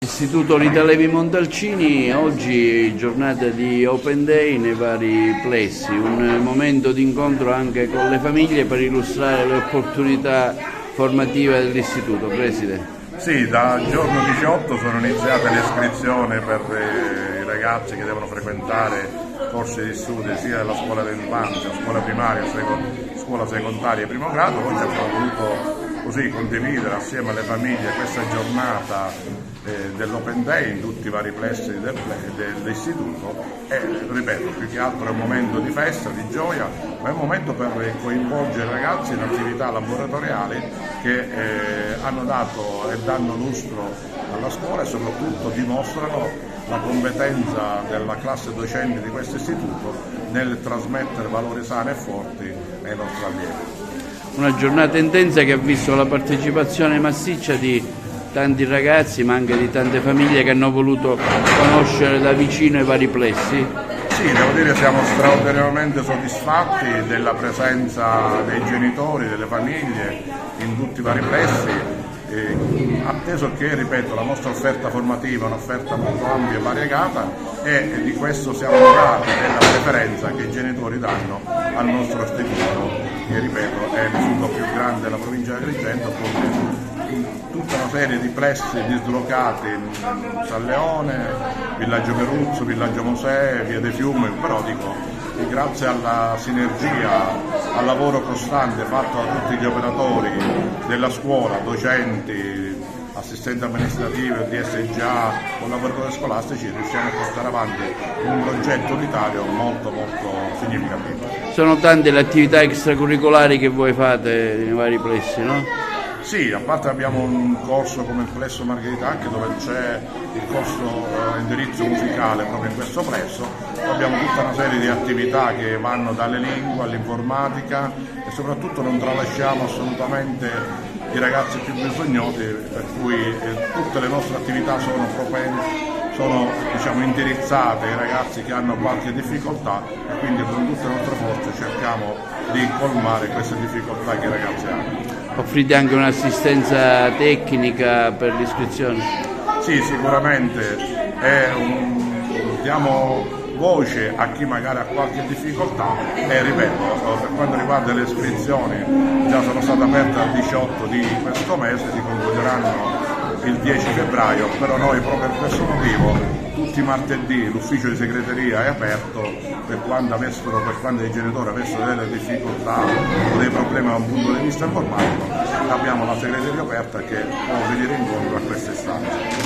Istituto Rita Levi Montalcini, oggi giornata di Open Day nei vari plessi, un momento di incontro anche con le famiglie per illustrare le opportunità formative dell'istituto. Preside. Sì, dal giorno 18 sono iniziate le iscrizioni per i ragazzi che devono frequentare corsi di studio sia della scuola dell'infanzia, scuola primaria, scuola secondaria e primo grado. Oggi abbiamo voluto così condividere assieme alle famiglie questa giornata dell'Open Day in tutti i vari plessi dell'istituto e, ripeto, più che altro è un momento di festa, di gioia, ma è un momento per coinvolgere i ragazzi in attività laboratoriali che hanno dato e danno lustro alla scuola e soprattutto dimostrano la competenza della classe docente di questo istituto nel trasmettere valori sani e forti ai nostri allievi. Una giornata intensa che ha visto la partecipazione massiccia di tanti ragazzi ma anche di tante famiglie che hanno voluto conoscere da vicino i vari plessi. Sì, devo dire siamo straordinariamente soddisfatti della presenza dei genitori, delle famiglie in tutti i vari plessi, atteso che, ripeto, la nostra offerta formativa è un'offerta molto ampia e variegata e di questo siamo onorati della preferenza che i genitori danno al nostro istituto, che ripeto è l'istituto più grande della provincia di Agrigento, con tutta una serie di plessi dislocati in San Leone, Villaggio Peruzzo, Villaggio Mosè, Via dei Fiumi, però dico, grazie alla sinergia, al lavoro costante fatto da tutti gli operatori della scuola, docenti, assistenti amministrativi, DSGA, collaboratori scolastici, riusciamo a portare avanti un progetto unitario molto significativo. Sono tante le attività extracurricolari che voi fate nei vari plessi, no? Sì, a parte abbiamo un corso come il plesso Margherita Hack dove c'è il corso indirizzo musicale proprio in questo plesso, abbiamo tutta una serie di attività che vanno dalle lingue all'informatica e soprattutto non tralasciamo assolutamente i ragazzi più bisognosi, per cui tutte le nostre attività sono diciamo, indirizzate ai ragazzi che hanno qualche difficoltà e quindi con tutte le nostre forze cerchiamo di colmare queste difficoltà che i ragazzi hanno. Offrite anche un'assistenza tecnica per l'iscrizione? Sì, sicuramente diamo voce a chi magari ha qualche difficoltà e ripeto, per quanto riguarda le iscrizioni già sono state aperte dal 18 di questo mese, si concluderanno il 10 febbraio, però noi proprio per questo motivo tutti i martedì l'ufficio di segreteria è aperto per quando i genitori avessero delle difficoltà o dei problemi da un punto di vista informatico, abbiamo la segreteria aperta che può venire incontro a queste istanze.